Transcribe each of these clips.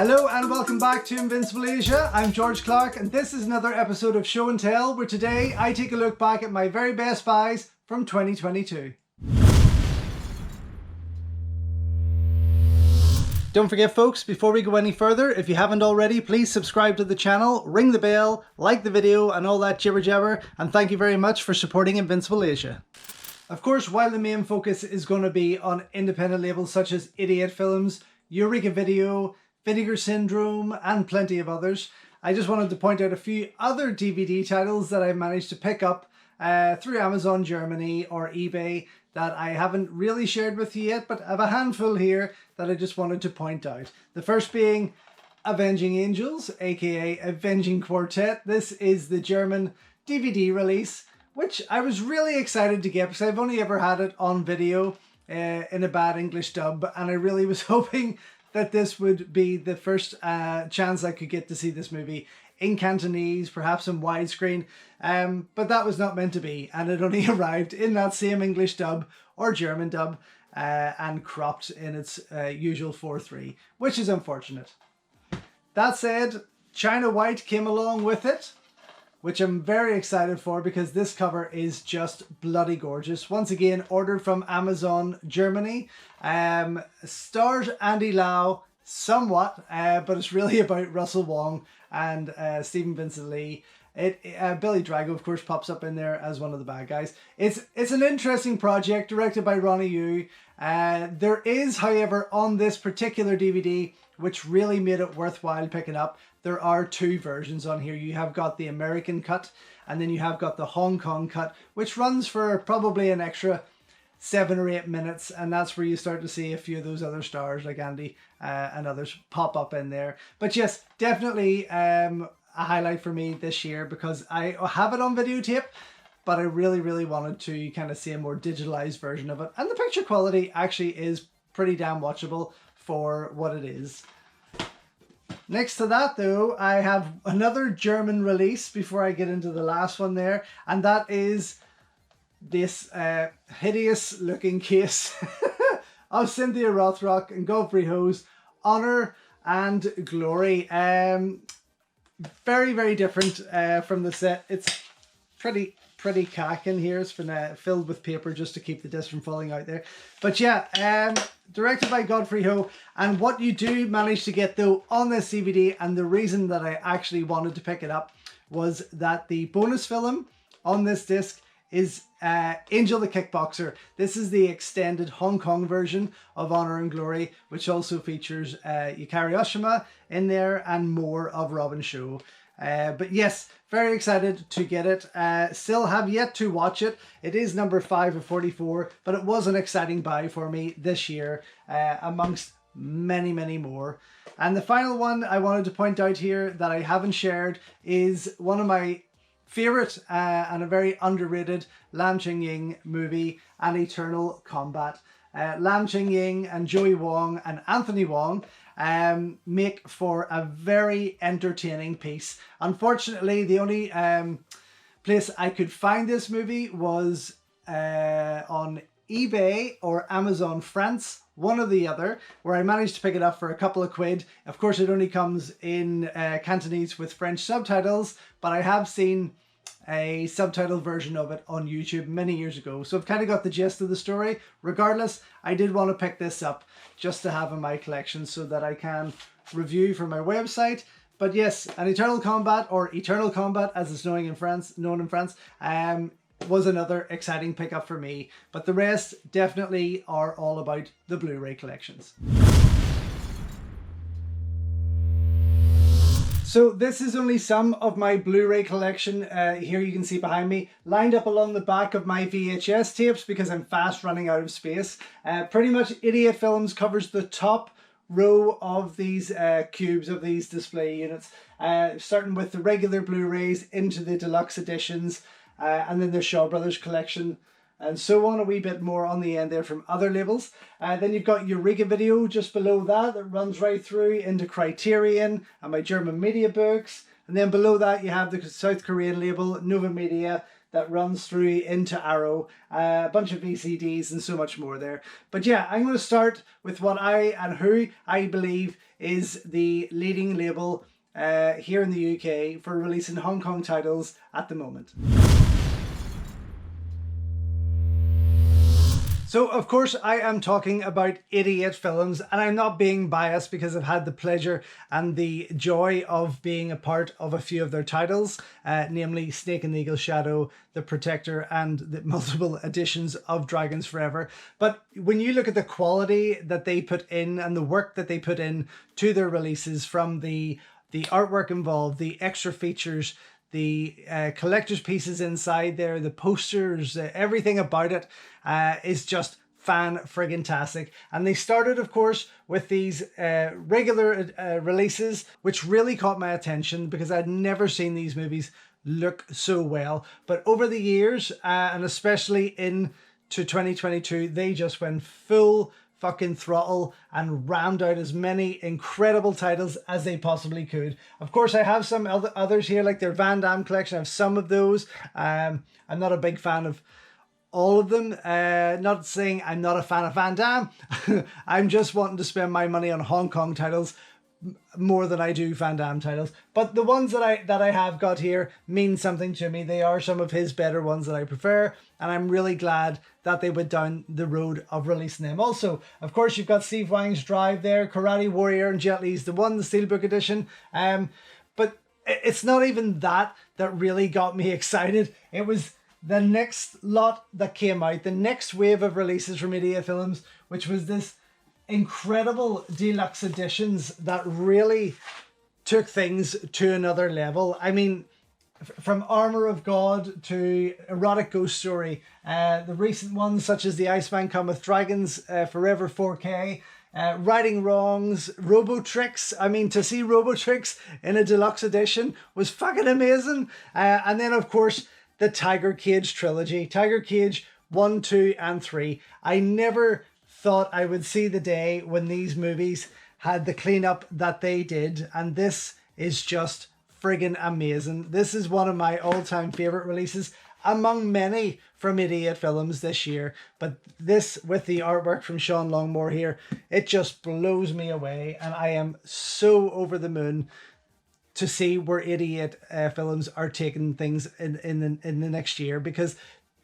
Hello and welcome back to Invincible Asia. I'm George Clark and this is another episode of Show and Tell where today I take a look back at my very best buys from 2022. Don't forget folks, before we go any further, if you haven't already, please subscribe to the channel, ring the bell, like the video and all that jibber jabber, and thank you very much for supporting Invincible Asia. Of course, while the main focus is going to be on independent labels such as Idiot Films, Eureka Video, Vinegar Syndrome and plenty of others, I just wanted to point out a few other DVD titles that I managed to pick up through Amazon Germany or eBay that I haven't really shared with you yet, but I have a handful here that I just wanted to point out. The first being Avenging Angels, aka Avenging Quartet. This is the German DVD release, which I was really excited to get because I've only ever had it on video in a bad English dub, and I really was hoping that this would be the first chance I could get to see this movie in Cantonese, perhaps in widescreen, but that was not meant to be, and it only arrived in that same English dub or German dub and cropped in its usual 4:3, which is unfortunate. That said, China White came along with it, which I'm very excited for because this cover is just bloody gorgeous. Once again, ordered from Amazon Germany. Stars Andy Lau somewhat, but it's really about Russell Wong and Stephen Vincent Lee. Billy Drago, of course, pops up in there as one of the bad guys. It's an interesting project directed by Ronnie Yu. There is, however, on this particular DVD, which really made it worthwhile picking up, there are two versions on here. You have got the American cut and then you have got the Hong Kong cut, which runs for probably an extra 7 or 8 minutes, and that's where you start to see a few of those other stars like Andy and others pop up in there. But yes, definitely a highlight for me this year because I have it on videotape, but I really wanted to kind of see a more digitalized version of it, and the picture quality actually is pretty damn watchable for what it is. Next to that though, I have another German release before I get into the last one there, and that is this hideous looking case of Cynthia Rothrock and Godfrey Ho's Honor and Glory. Very different from the set. It's pretty cack in here. It's been filled with paper just to keep the disc from falling out there. But yeah, directed by Godfrey Ho. And what you do manage to get though on this DVD, and the reason that I actually wanted to pick it up, was that the bonus film on this disc is Angel the Kickboxer. This is the extended Hong Kong version of Honor and Glory, which also features Yukari Oshima in there and more of Robin Shaw. But yes, very excited to get it. Still have yet to watch it. It is number 5 of 44, but it was an exciting buy for me this year amongst many more. And the final one I wanted to point out here that I haven't shared is one of my favorite and a very underrated Lam Ching-ying movie, An Eternal Combat. Lam Ching-ying and Joey Wong and Anthony Wong make for a very entertaining piece. Unfortunately, the only place I could find this movie was on eBay or Amazon France, one or the other, where I managed to pick it up for a couple of quid. Of course, it only comes in Cantonese with French subtitles, but I have seen a subtitled version of it on YouTube many years ago, so I've kind of got the gist of the story. Regardless, I did want to pick this up just to have in my collection so that I can review for my website. But yes, An Eternal Combat, or Eternal Combat as it's known in France, was another exciting pickup for me. But the rest definitely are all about the Blu-ray collections. So this is only some of my Blu-ray collection. Here you can see behind me, lined up along the back of my VHS tapes because I'm fast running out of space. Pretty much Idiot Films covers the top row of these cubes of these display units, starting with the regular Blu-rays into the deluxe editions, and then the Shaw Brothers collection, and so on, a wee bit more on the end there from other labels. Then you've got Eureka Video just below that runs right through into Criterion and my German media books. And then below that you have the South Korean label Nova Media, that runs through into Arrow, a bunch of VCDs and so much more there. But yeah, I'm going to start with what who I believe is the leading label here in the UK for releasing Hong Kong titles at the moment. So, of course, I am talking about 88 Films, and I'm not being biased because I've had the pleasure and the joy of being a part of a few of their titles, namely Snake and the Eagle's Shadow, The Protector, and the multiple editions of Dragons Forever. But when you look at the quality that they put in and the work that they put in to their releases, from the artwork involved, the extra features, the collector's pieces inside there, the posters, everything about it is just fan-friggin-tastic. And they started, of course, with these regular releases, which really caught my attention because I'd never seen these movies look so well. But over the years, and especially into 2022, they just went full fucking throttle and rammed out as many incredible titles as they possibly could. Of course, I have some others here, like their Van Damme collection. I have some of those. I'm not a big fan of all of them. Not saying I'm not a fan of Van Damme. I'm just wanting to spend my money on Hong Kong titles more than I do Van Damme titles. But the ones that I have got here mean something to me. They are some of his better ones that I prefer, and I'm really glad that they went down the road of releasing them. Also, of course, you've got Steve Wang's Drive there, Karate Warrior and Jet Li's The One, the Steelbook edition. But it's not even that really got me excited. It was the next lot that came out, the next wave of releases from 88 Films, which was this incredible deluxe editions that really took things to another level. I mean, from Armor of God to Erotic Ghost Story, the recent ones such as The Iceman Cometh, Dragons Forever 4K, Righting Wrongs, Robotrix. I mean, to see Robotrix in a deluxe edition was fucking amazing. And then, of course, the Tiger Cage trilogy, Tiger Cage 1, 2, and 3. I never thought I would see the day when these movies had the cleanup that they did, and this is just friggin' amazing. This is one of my all-time favorite releases among many from 88 Films this year, but this, with the artwork from Sean Longmore here, it just blows me away, and I am so over the moon to see where 88 Films are taking things in the next year, because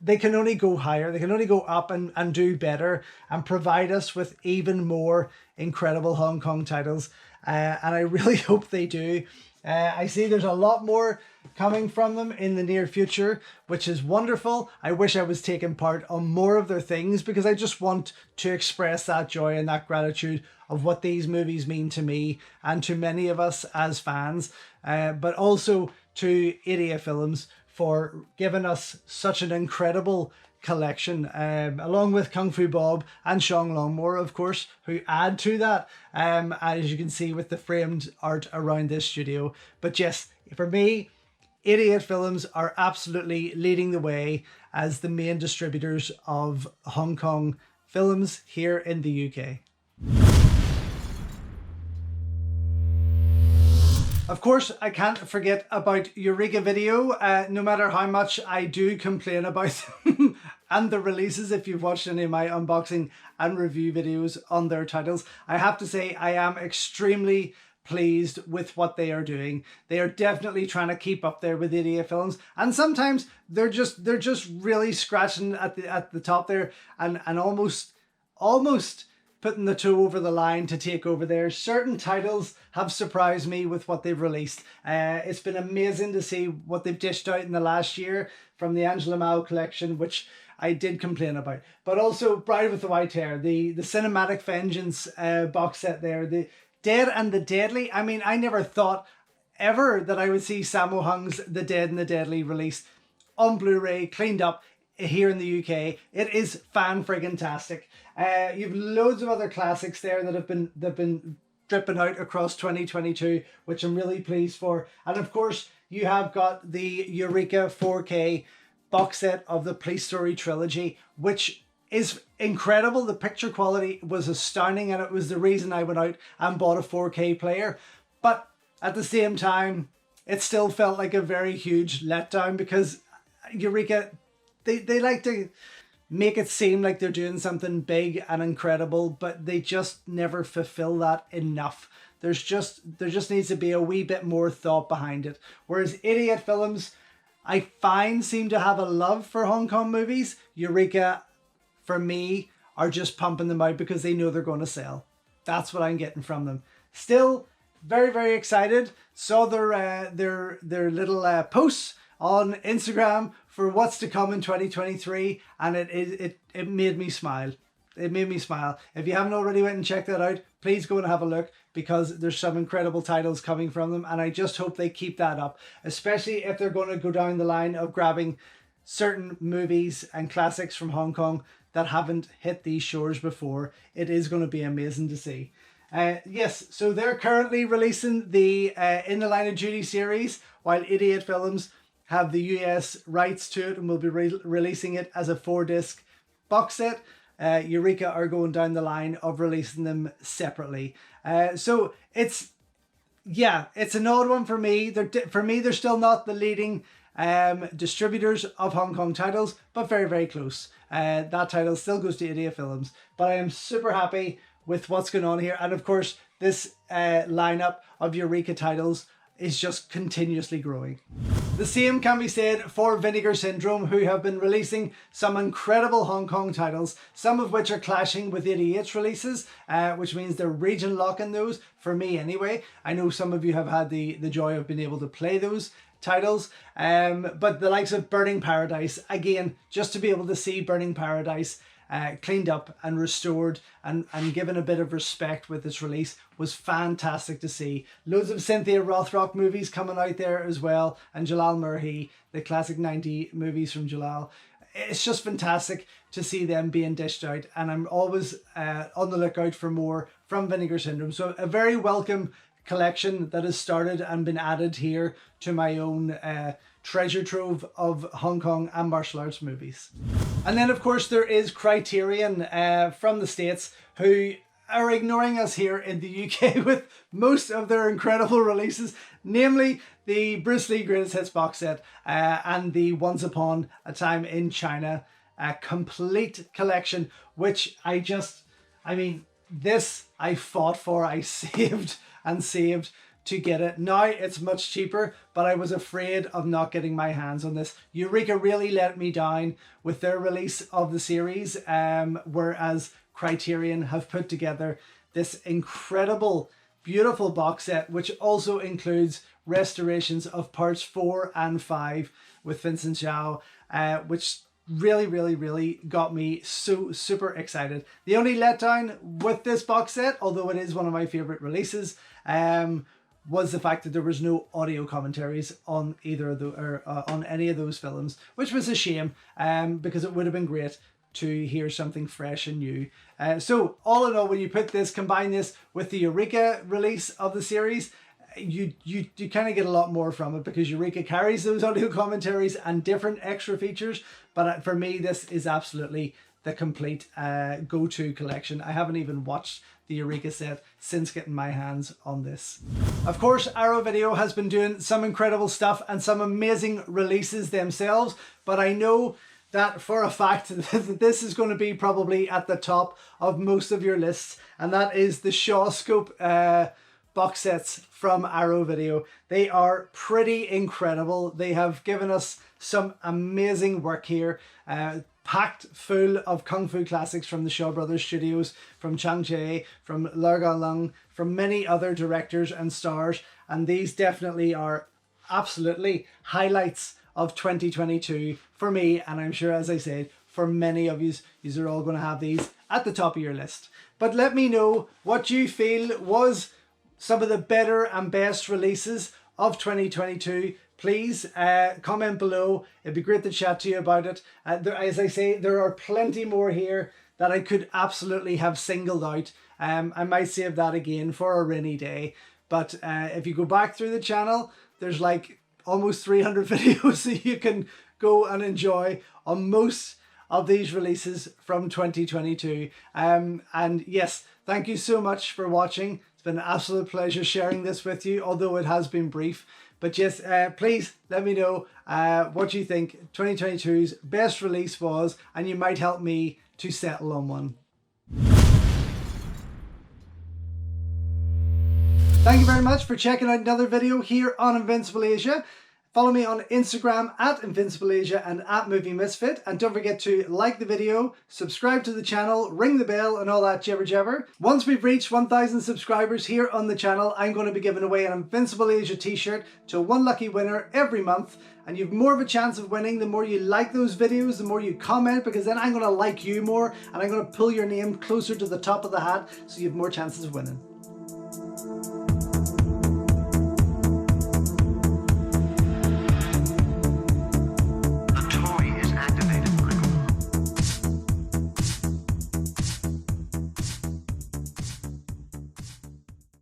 they can only go higher, they can only go up and do better and provide us with even more incredible Hong Kong titles. And I really hope they do. I see there's a lot more coming from them in the near future, which is wonderful. I wish I was taking part on more of their things, because I just want to express that joy and that gratitude of what these movies mean to me and to many of us as fans, but also to 88 Films for giving us such an incredible collection, along with Kung Fu Bob and Sean Longmore, of course, who add to that, as you can see with the framed art around this studio. But yes, for me, 88 Films are absolutely leading the way as the main distributors of Hong Kong films here in the UK. Of course, I can't forget about Eureka Video. No matter how much I do complain about them and the releases, if you've watched any of my unboxing and review videos on their titles, I have to say I am extremely pleased with what they are doing. They are definitely trying to keep up there with 88 Films, and sometimes they're just really scratching at the top there and almost putting the toe over the line to take over there. Certain titles have surprised me with what they've released. It's been amazing to see what they've dished out in the last year from the Angela Mao collection, which I did complain about. But also Bride with the White Hair, the Cinematic Vengeance box set there, the Dead and the Deadly. I mean, I never thought ever that I would see Sammo Hung's The Dead and the Deadly released on Blu-ray, cleaned up here in the UK. It is fan-friggin-tastic. You've loads of other classics there that have been dripping out across 2022, which I'm really pleased for. And of course, you have got the Eureka 4K box set of the Police Story trilogy, which is incredible. The picture quality was astounding, and it was the reason I went out and bought a 4K player. But at the same time, it still felt like a very huge letdown, because Eureka, they like to make it seem like they're doing something big and incredible, but they just never fulfill that enough. There just needs to be a wee bit more thought behind it. Whereas Idiot Films, I find, seem to have a love for Hong Kong movies. Eureka, for me, are just pumping them out because they know they're going to sell. That's what I'm getting from them. Still, very, very excited. Saw their little posts on Instagram for what's to come in 2023, and it made me smile. It made me smile. If you haven't already went and checked that out, please go and have a look, because there's some incredible titles coming from them, and I just hope they keep that up, especially if they're going to go down the line of grabbing certain movies and classics from Hong Kong that haven't hit these shores before. It is going to be amazing to see. Yes, so they're currently releasing the In the Line of Duty series, while Idiot Films have the US rights to it and will be releasing it as a 4-disc box set. Eureka are going down the line of releasing them separately. So it's an odd one for me. They're still not the leading distributors of Hong Kong titles, but very, very close. That title still goes to Idiot Films, but I am super happy with what's going on here. And of course, this lineup of Eureka titles is just continuously growing. The same can be said for Vinegar Syndrome, who have been releasing some incredible Hong Kong titles, some of which are clashing with Idiot's releases, which means they're region locking those, for me anyway. I know some of you have had the joy of being able to play those titles, but the likes of Burning Paradise, again, just to be able to see Burning Paradise cleaned up and restored and given a bit of respect with its release was fantastic to see. Loads of Cynthia Rothrock movies coming out there as well, and Jalal Murhi, the classic 90 movies from Jalal. It's just fantastic to see them being dished out, and I'm always on the lookout for more from Vinegar Syndrome. So a very welcome collection that has started and been added here to my own treasure trove of Hong Kong and martial arts movies. And then of course there is Criterion from the States, who are ignoring us here in the UK with most of their incredible releases, namely the Bruce Lee Greatest Hits box set and the Once Upon a Time in China complete collection, which this I fought for, I saved and saved to get it. Now it's much cheaper, but I was afraid of not getting my hands on this. Eureka really let me down with their release of the series, whereas Criterion have put together this incredible, beautiful box set, which also includes restorations of parts 4 and 5 with Vincent Zhao, which really got me so super excited. The only letdown with this box set, although it is one of my favorite releases, was the fact that there was no audio commentaries on either of on any of those films, which was a shame, because it would have been great to hear something fresh and new. So all in all, when you combine this with the Eureka release of the series, you kind of get a lot more from it, because Eureka carries those audio commentaries and different extra features. But for me, this is absolutely the complete go-to collection. I haven't even watched the Eureka set since getting my hands on this. Of course, Arrow Video has been doing some incredible stuff and some amazing releases themselves, but I know that for a fact that this is going to be probably at the top of most of your lists, and that is the Shaw Scope box sets from Arrow Video. They are pretty incredible. They have given us some amazing work here, packed full of Kung Fu classics from the Shaw Brothers Studios, from Chang Cheh, from Lau Lung, from many other directors and stars, and these definitely are absolutely highlights of 2022 for me, and I'm sure, as I said, for many of you are all going to have these at the top of your list. But let me know what you feel was some of the better and best releases of 2022. Please comment below. It'd be great to chat to you about it. As I say, there are plenty more here that I could absolutely have singled out. I might save that again for a rainy day. But if you go back through the channel, there's like almost 300 videos that you can go and enjoy on most of these releases from 2022. And yes, thank you so much for watching. It's been an absolute pleasure sharing this with you, although it has been brief. But yes, please let me know what you think 2022's best release was, and you might help me to settle on one. Thank you very much for checking out another video here on Invincible Asia. Follow me on Instagram at Invincible Asia and at Movie Misfit. And don't forget to like the video, subscribe to the channel, ring the bell and all that jibber jabber. Once we've reached 1,000 subscribers here on the channel, I'm going to be giving away an Invincible Asia t-shirt to one lucky winner every month. And you've more of a chance of winning the more you like those videos, the more you comment, because then I'm going to like you more and I'm going to pull your name closer to the top of the hat so you have more chances of winning.